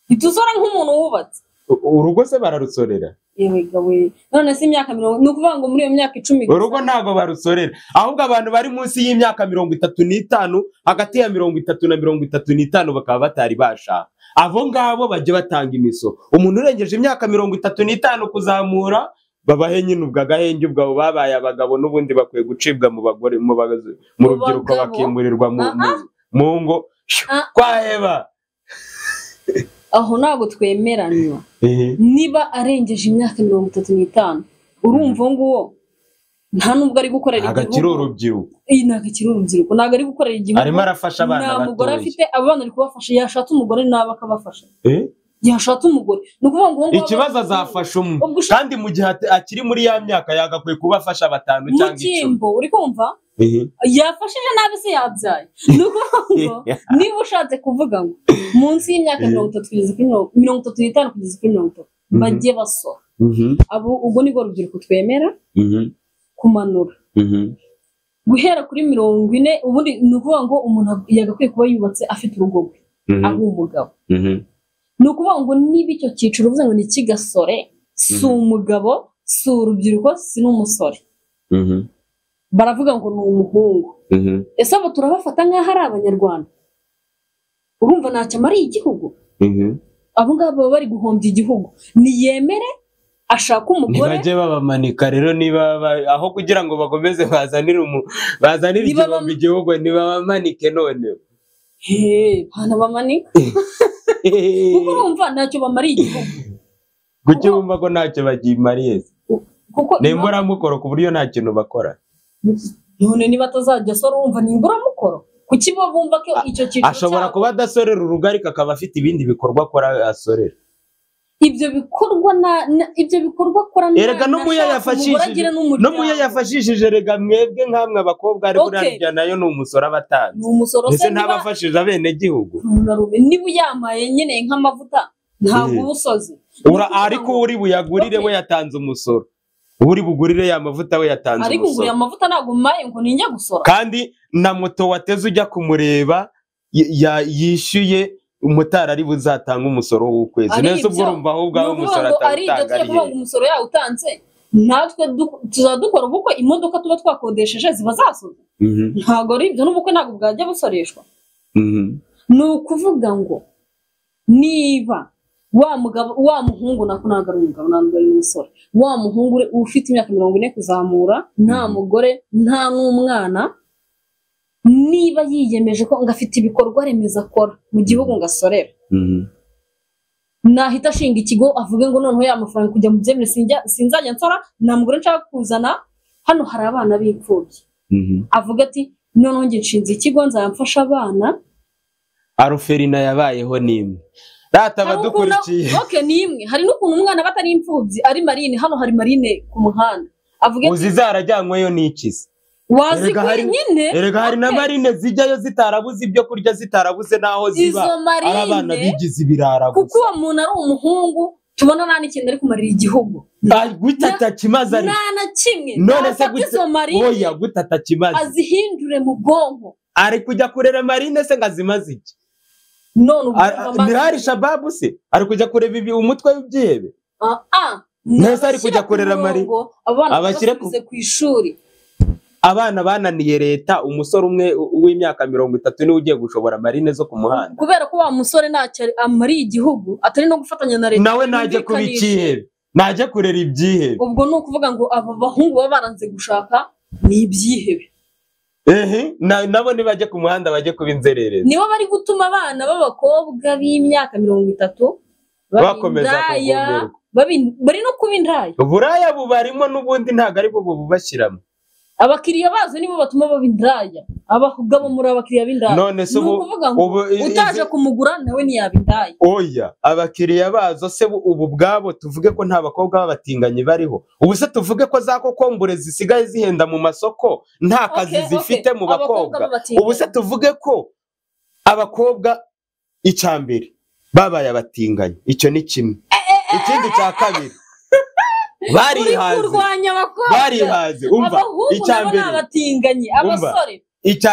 itusora nk'umuntu wubatse urugo se bararusorera yewe gawe none se imyaka 40 no kuvuga ngo muri iyo myaka 10 urugo ntago barusorera ahubwo abantu bari munsi y'imyaka 35 hagati ya 30 na 35 bakaba batari bashaka abo ngabo bajye batanga imisoro umuntu urengeje imyaka 35 kuzamura babahe nyine ubwo agahenge ubwo babaye abagabo n'ubundi bakwiye gucibwa mu bagore mu rubyiruko bakimurirwa mu ngo kwaheba aho ntabwo twemeranywa niba arengeje imyaka 35 urumva ngo nta nubwo ari gukorera igihugu agakira urubyiruko nagakira urubyiruko ntabwo ari gukorera igihugu arimo arafasha abana bato mugore afite abana ari kubafasha yashatse umugore naba akabafasha yashatse umugore nukuvuga ngo ikibazo azafasha kandi mu gihe akiri muri ya myaka yagakwiye kubafasha 5 cyangwa 10 mukimbo uri kumva yafashije nabi se yabyaye nukuvuga ngo niba ushatse kuvuga ngo munsi y'imyaka 35 kugeza kuri 30 bajye basora abo ubwo nibwo rubyiruko twemera kumanura guhera kuri 40 ubundi nukuvuga ngo umuntu yagakwiye kuba yubatse afite urugo rwe aho umugabo nukuvuga ngo niba icyo cyiciro uvuze ngo ni kigasore si umugabo si urubyiruko si n'umusore baravuga ngo ni umuhungu ese abo turabafata nk'aho ari abanyarwanda urumva ntacyo amariye igihugu abo ngabo bari guhombya igihugu niyemere ashaka umugore ntibajye babamanika rero niba aho kugira ngo bakomeze bazanire igihombo igihugu ntibabamanike noneho hano bamanika kuko urumva ntacyo bamariye igihugu kuki wumva ko ntacyo bagimariye nimburamukoro ku buryo nta kintu bakora none niba atazajya asora urumva nimburamukoro kuki bo bumva ko icyo cyiciro ashobora kuba adasorera urugo ariko akaba afite ibindi bikorwa akora asorera ibyo bikorwa akora erega no muya yafashishije rega mwebwe nkamwe abakobwa ari burarya nayo ni umusoro abatanze ndetse ntabafashije abene gihugu niba uyamaye nyine nk'amavuta ntabwo ubusozi ariko uri buyagurire we yatanze umusoro uri bugurire ya mavuta we yatanze umusoro ariko nguriya amavuta ntabwo maye ngo ninjya gusora kandi na moto wateze ujya kumureba yishyuye umutara ari buzatanga umusoro w'ukwezi nese ubwo urumva aho ubwawe umusoro atatanga ari umusoro yawe utanze natwe tuzadukora ubukwe imodoka tuba twakodesheje ziba zasoze ntabwo ari ibyo n'ubukwe ntabwo bwajya busoreshwa ni ukuvuga ngo niba wa muhungu nako ntabwo ari umugabo ntabwo ari umusore wa muhungu ufite imyaka 40 kuzamura nta mugore nta n'umwana niba yiyemeje ko ngafite ibikorwa remezo akora mu gihugu ngasorera nahita ashinga ikigo avuge ngo noneho ya mafaranga kujya mu byemere sinzajya nsora nta mugore nshaka kuzana hano hari abana b'imfubyi avuga ati noneho njye nshinze ikigo nzamfasha abana. Aruferina yabayeho nimwe data badukurikiye okay nimwe hari n'ukuntu umwana batari imfubyi ari marine hano hari marine ku muhanda avuga ati uzi zarajyanyweyo n'ikizi wazi ko nyine erega hari na marine zijyayo zitarabuze ibyo kurya zitarabuze naho ziba ari abana bigize ibirara kuko uwo muntu ari umuhungu tubona nta n'ikintu ari kumarira igihugu gutata kimaze ari nta na kimwe none se oya gutata kimaze azihindure mu bwonko ari kujya kurera marine se ngazimaze iki none Nihari Shababu se ari kujya kureba ibi umutwe w'ibyihebe nese ari kujya kurera marine abashyire ku ishuri abana bananiye leta umusore umwe w'imyaka 30 niwe ugiye gushobora marine zo ku muhanda kubera ko wa musore ntacyo amariye igihugu atari no gufatanya na leta nawe naje kubikihebe naje kurera ibyihebe ubwo no kuvuga ngo aba bahungu baba baranze gushaka ni ibyihebe nabo nibaje ku muhanda baje kubinzerereza nibo bari gutuma abana b'abakobwa b'imyaka 30 bakomeza kuvumerwa bari no kuba indaya uburaya bubarimo n'ubundi ntago ari bwo bubashyiramo abakiriya bazo nibo batuma baba indaya abagabo muri abakiriya b'indaya none se ubu utaje kumugura nawe ntiyaba indaya oya abakiriya bazo se ubu bwabo tuvuge ko nta bakobwa babatinganye bariho ubu se tuvuge ko za kokombure zisigaye zihenda mu masoko nta kazi zifite mu bakobwa ubu se tuvuge ko abakobwa icambere babaye abatinganye icyo ni kimwe ikindi cya kabiri barihaze umva icyambere abatinganye abasore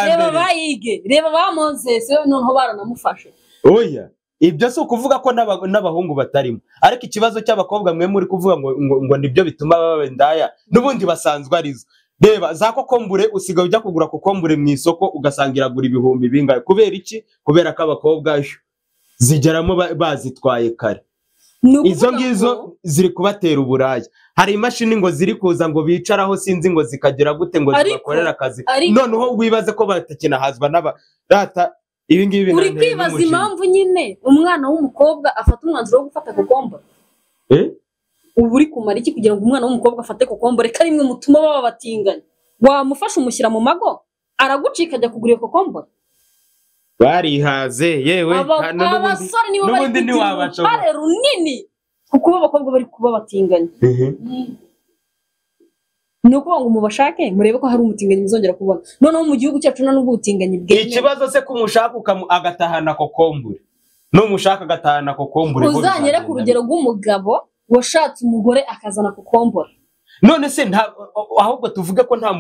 reba bayige reba bamonzese noneho baranamufashe oya ibyo si ukuvuga ko n'abahungu batarimo ariko ikibazo cy'abakobwa mwe muri kuvuga ngo nibyo bituma baba indaya n'ubundi basanzwe arizo reba za kokombure usigaye ujya kugura kokombure mu isoko ugasanga iragura ibihumbi bingahe kubera iki kubera ko abakobwa zigeramo bazitwaye kare izo ngizo ziri kubatera uburaya hari imashini ngo ziri kuza ngo bicaraho sinzi ngo zikagira gute ngo zibakorera akazi noneho wibaze ko batakinahazwa n'abadata ibi ngibi uri kwibaza impamvu nyine umwana w'umukobwa afata umwanzuro wo gufata kokombure ubu uri kumara iki kugira ngo umwana w'umukobwa afate kokombure karimwe mutuma baba batinganye wamufasha umushyira mu mago aragucika ajya kugura kokombure barihaze yewe abasore nibo bari kugira uruhare runini kuko abakobwa bari kuba batinganye ni ukuvuga ngo mubashake murebe ko hari umutinganyi muzongera kubona noneho mu gihugu cyacu nta n'ubwo ubutinganyi bwemewe ikibazo se ko umushaka agatahana kokombure n'umushaka agatahana kokombure uzanyere ku rugero rw'umugabo washatse umugore akazana kokombure none se ahubwo tuvuge ko nta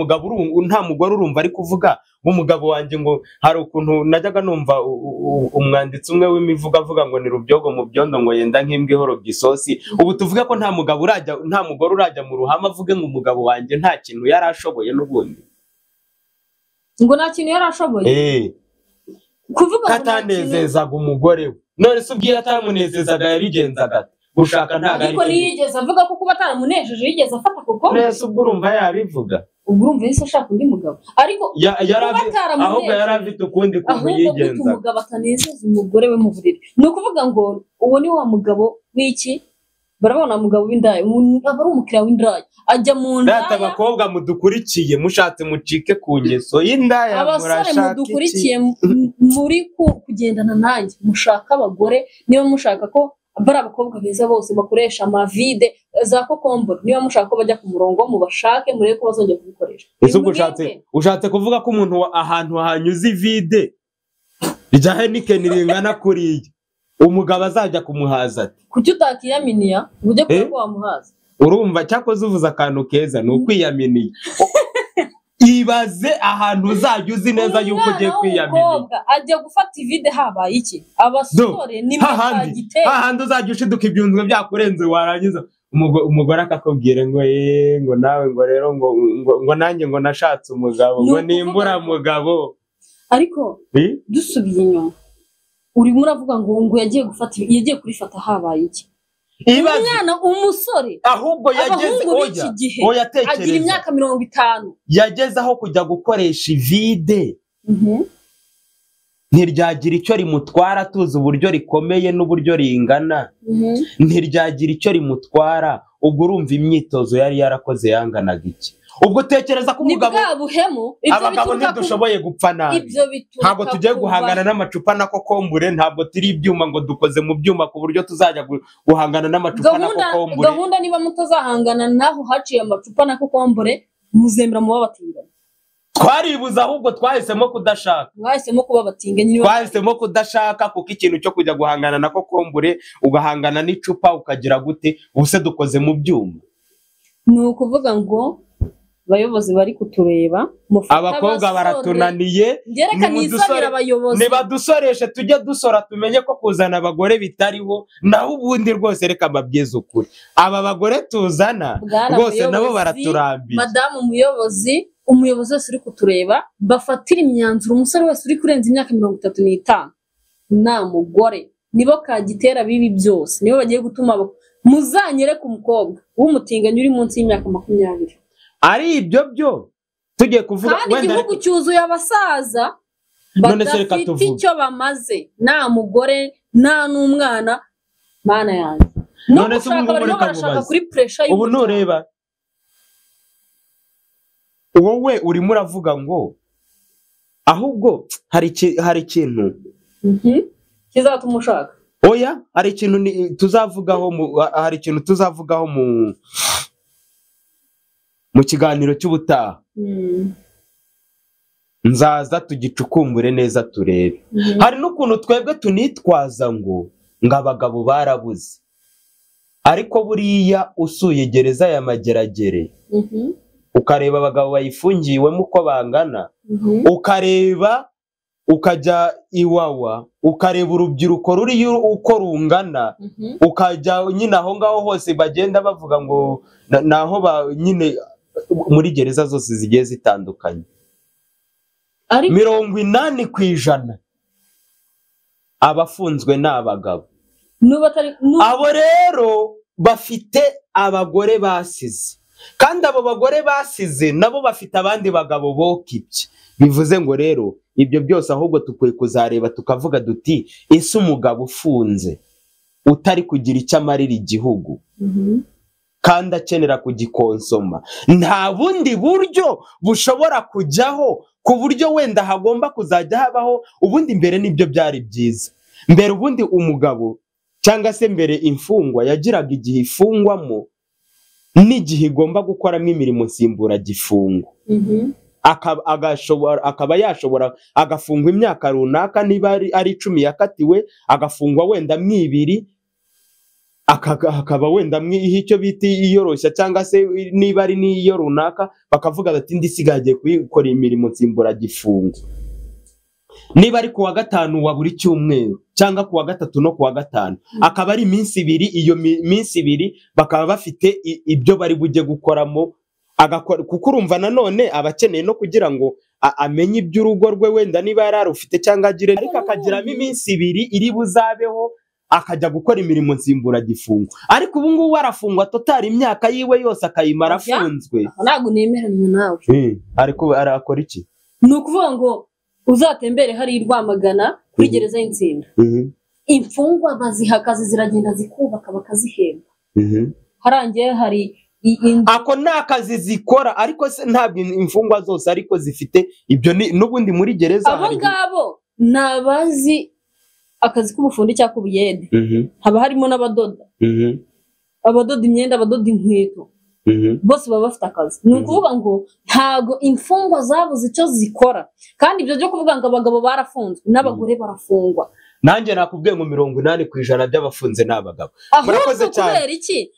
mugore urumva ari kuvuga umugabo wanjye ngo hari ukuntu najyaga numva umwanditsi umwe w'imivugo avuga ngo ni rubyogo mu byondo ngo yenda nk'imbwa ihorobye isosi ubu tuvuge ko nta mugore urajya mu ruhame avuge ngo umugabo wanjye nta kintu yari ashoboye n'ubundi ngo nta kintu yari ashoboye kuvuga ngo atanezezaga umugore we none se ubwiye atamunezezaga yabigenzaga gushaka ntago ariko niyigeze avuga ko kuba ataramunejeje yigeze afata kuko nese ubwo urumva yabivuga ubwo urumva yise ashaka undi mugabo ariko ahubwo yari afite ukundi kuntu yigenza ahubwo umugabo atanezeza umugore we mu buriri ni ukuvuga ngo uwo ni wa mugabo w'iki barabona mugabo w'indaya aba ari umukiriya w'indaya ajya mu ndaya data abakobwa mudukurikiye mushatse mucike ku ngeso y'indaya abasore mudukurikiye muri kugendana nanjye mushaka abagore niba mushaka ko bari abakobwa beza bose bakoresha amavide za kokombure niba mushaka ko bajya ku murongo mubashake murebe ko bazongera kubikoresha ushatse kuvuga ko umuntu ahantu hanyuze ivide rya Heineken ringana kuriya umugabo azajya kumuhaza ati kuki utakiyaminiya ujye kuba ko wamuhaza urumva cyakoze uvuze akantu keza ni ukwiyaminiya ibaze ahantu uzajya uzi neza yuko ugiye kwiyaminiya ajya gufata ivide habaye iki abasore hahandi uzajya ushiduka ibyunzwe byakurenze warangiza umugore akakubwira ngo nawe ngo rero ngo nanjye ngo nashatse umugabo ngo nimbura mugabo ariko dusubiye inyuma urimo uravuga ngo yagiye kurifata habaye iki umwana umusore ahubwo yageze agira imyaka 50 yageze aho kujya gukoresha ivide ntiryagira icyo rimutwara tuzi uburyo rikomeye n'uburyo ringana, ntiryagira icyo rimutwara. Ubwo urumva imyitozo yari yarakoze yanganaga iki? Ubwo tekereza ko umugabo abagabo ntidushoboye gupfa nabi, ntabwo tugiye guhangana n'amacupa na kokombure, ntabwo turi ibyuma ngo dukoze mu byuma ku buryo tuzajya guhangana n'amacupa na kokombure. Gahunda niba mutazahangana naho haciye amacupa na kokombure muzemera mu babatinganya. Twaribuza ahubwo twahisemo kudashaka. Mwahisemo kuba batinganya. Twahisemo kudashaka kuko ikintu cyo kujya guhangana na kokombure ugahangana n'icupa ukagira gute ubuse dukoze mu byuma. Ni ukuvuga ngo abayobozi bari kutureba, abakobwa baratunaniye, nibadusoreshe tujye dusora tumenye ko kuzana abagore bitariho, naho ubundi rwose reka mbabwize ukuri aba bagore tuzana rwose nabo baraturambiye. Madamu umuyobozi wese uri kutureba bafatira imyanzuro, umusore wese uri kurenza imyaka 35 nta mugore nibo kagitera bibi byose, nibo bagiye gutuma muzanyereka umukobwa w'umutinganyi uri munsi y'imyaka 20. Ari ibyo byo tugiye kuvuga wenda igihugu cyuzuye abasaza badafite icyo bamaze, nta mugore nta n'umwana. Mana yanjye none se barashaka kuri pressure ubu nureba wowe urimo uravuga ngo ahubwo hari ikintu kizatuma ushaka. Oya, hari ikintu tuzavugaho mu kiganiro cy'ubutaha. Nzaza tugicukumbure neza turebe. Hari n'ukuntu twebwe tunitwaza ngo abagabo barabuze, ariko buriya usuye gereza ya Mageragere ukareba abagabo bayifungiwemo uko bangana, ukareba ukajya Iwawa ukareba urubyiruko ruri uko rungana, ukajya nyine aho ngaho hose bagenda bavuga ngo naho nyine muri gereza zose zigiye zitandukanye, 80% abafunzwe n'abagabo. Abo rero bafite abagore basize, kandi abo bagore basize nabo bafite abandi bagabo bokibye. Bivuze ngo rero ibyo byose ahubwo tukwiye kuzareba tukavuga duti ese umugabo ufunze utari kugira icyo amarira igihugu kandi akenera kugikonsoma, nta bundi buryo bushobora kujyaho ku buryo wenda hagomba kuzajya habaho ubundi. Mbere nibyo byari byiza, mbere ubundi umugabo cyangwa se mbere imfungwa yagiraga igihe ifungwamo n'igihe igomba gukoramo imirimo nsimbura gifungo, akaba yashobora agafungwa imyaka runaka, niba ari 10 yakatiwe agafungwa wenda 2, akaba wenda icyo bita iyoroshya, cyangwa se niba ari n'iyo runaka bakavuga bati ndisigaye gukora imirimo nsimbura gifungo. Niba ari kuwa 5 wa buri cyumweru cyangwa kuwa 3 no kuwa 5 akaba ari iminsi 2, iyo minsi 2 bakaba bafite ibyo bari bujye gukoramo agakora, kuko urumva nanone abakeneye no kugira ngo amenye iby'urugo rwe wenda niba yararufite cyangwa agire, ariko akagiramo iminsi 2 iri buzabeho akajya gukora imirimo nsimbura gifungo. Ariko ubu ngubu arafungwa totari imyaka yiwe yose akayimara afunzwe. Ntabwo nemeranya nawe. Ariko arakora iki? Ni ukuvuga ngo uzatembere hari Rwamagana kuri gereza y'Intsinda, imfungwa baziha akazi ziragenda zikubaka bakazihemba, harangiye hari ako nakazi zikora, ariko se ntabwo imfungwa zose ariko zifite ibyo n'ubundi muri gereza. Abo ngabo nabazi akazi k'ubufundi cyangwa ubuyede, haba harimo n'abadoda, abadoda imyenda, abadoda inkweto, bose baba bafite akazi. Ni ukuvuga ngo ntago imfungwa zabuze icyo zikora, kandi ibyo byo kuvuga ngo abagabo barafunzwe n'abagore barafungwa. Nanjye nakubwiye ngo 80% by'abafunze n'abagabo. Murakoze cyane. Kubera iki?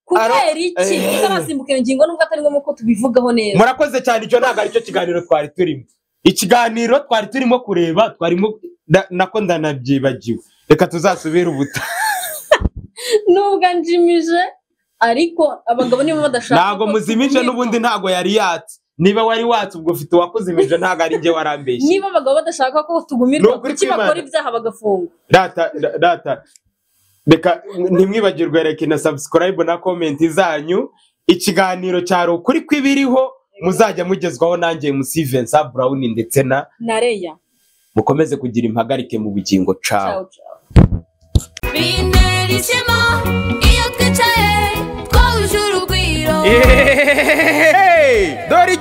Kubera iki? Tuzarasimbuka iyo ngingo nubwo atari ngombwa ko tubivugaho neza. Murakoze cyane, icyo ntabwo aricyo kiganiro twari turimo. Ikiganiro twari turimo kureba, twarimo nako ndanabyibagiwe. Reka tuzasubira ubuta. Nubwo njimije, ariko abagabo nibo badashaka. Ntago muzimije n'ubundi ntago yari yatse. Niba wari watse ubwo ufite wakuzimije ntago ari nge warambeshye. Niba abagabo badashaka ko tugumirwa kuki bakora ibyaha bagafungwa. Data reka ntimwibagirwe, reka na subscribe na comment zanyu. Ikiganiro cyaro kuri kwibiriho muzajya mugezwaho nanjye MC Vincent Brown ndetse na Reya. mukomeze kugira impagarike mu bugingo cawe. Bintera ishema iyo twicaye twahuje urugwiro. Dore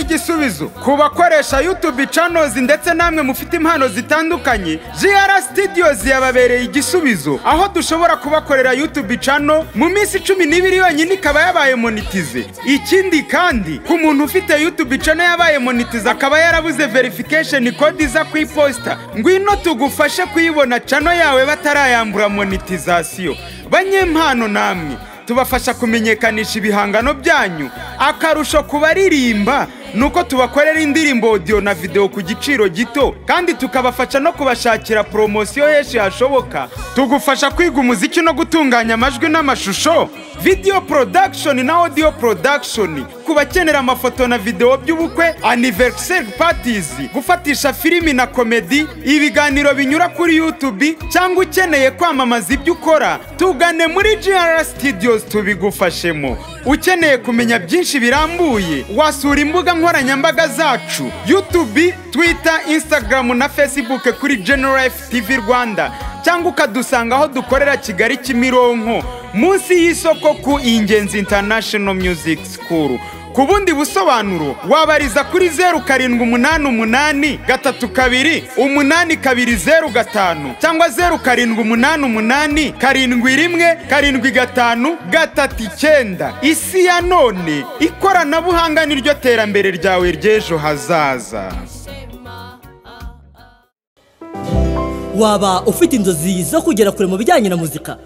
igisubizo ku bakoresha YouTube channels ndetse namwe mufite impano zitandukanye. GR Studios yababereye igisubizo aho dushobora kubakorera YouTube channel mu minsi 12 yonyine ikaba yabaye monetize. Ikindi kandi ku muntu ufite YouTube channel yabaye monetize akaba yarabuze verification code iza ku iposta, ngwino tugufashe kuyibona channel yawe batarayambura monetization. Banyempano namwe tubafasha kumenyekanisha ibihangano byanyu. Akarusho kubaririmba nuko tubakorera indirimbo audio na video ku giciro gito, kandi tukabafasha no kubashakira promotion yeshi hashoboka. Tugufasha kwiga umuziki no gutunganya amajwi n'amashusho, video production na audio production, kubakenera amafoto na video by'ubukwe, anniversary parties, gufatisha filimi na comedy, ibiganiro binyura kuri YouTube, cyangwa ukeneye kwamamaza ibyo ukora, tugane muri GR Studios tubigufashemo. Ukeneye kumenya byinshi birambuye, wasura imbuga nkoranyambaga zacu YouTube, Twitter, Instagram na Facebook kuri General F TV Rwanda, cyangwa ukadusanga aho dukorera Kigali Kimironko munsi y'isoko ku Ingenzi International Music School. Ku bundi busobanuro wabariza kuri 0788328205 cyangwa 0788717539. Isi ya none, ikoranabuhanga niryo terambere ryawe ry'ejo hazaza. Waba ufite inzozi zo kugera kure mu bijyanye na muzika?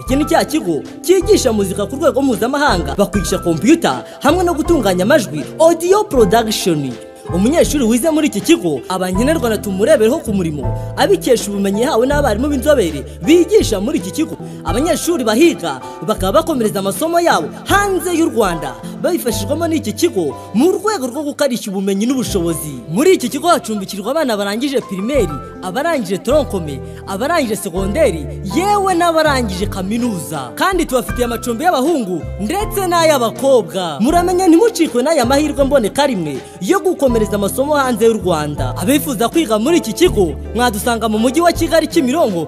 Iki ni cya kigo cyigisha muzika ku rwego mpuzamahanga, bakwigisha computer hamwe no gutunganya amajwi, audio production. Umunyeshuri wize muri iki kigo abanyenerwa na tumurebereho ku murimo abikesha ubumenyi yahawe n'abarimu b'inzobere bigisha muri iki kigo. Abanyeshuri bahiga bakaba bakomereza amasomo yabo hanze y'u Rwanda babifashijwemo n'iki kigo mu rwego rwo gukarishya ubumenyi n'ubushobozi. Muri iki kigo hacumbikirwa abana barangije primaire, abarangije troncome, abarangije segonderi, yewe n'abarangije kaminuza. Kandi tubafitiye amacumbi y'abahungu ndetse n'ay'abakobwa. Muramenya ntimucikwe n'aya mahirwe mboneka rimwe yo gukomereza amasomo hanze y'u Rwanda. Abifuza kwiga muri iki kigo mwadusanga mu mujyi wa Kigali Kimironko.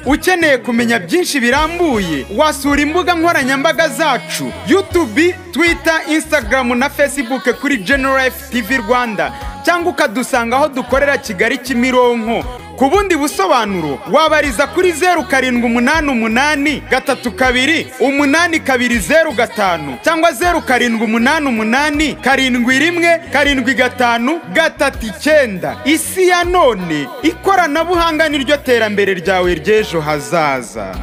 Ukeneye kumenya byinshi birambuye, wasura imbuga nkoranyambaga zacu YouTube, Twitter, Instagram na Facebook kuri General F TV Rwanda, cyangwa ukadusanga aho dukorera Kigali Kimironko. Ku bundi busobanuro wabariza kuri 0788328205 cyangwa 0788717539. Isi ya none, ikoranabuhanga niryo terambere ryawe ry'ejo hazaza.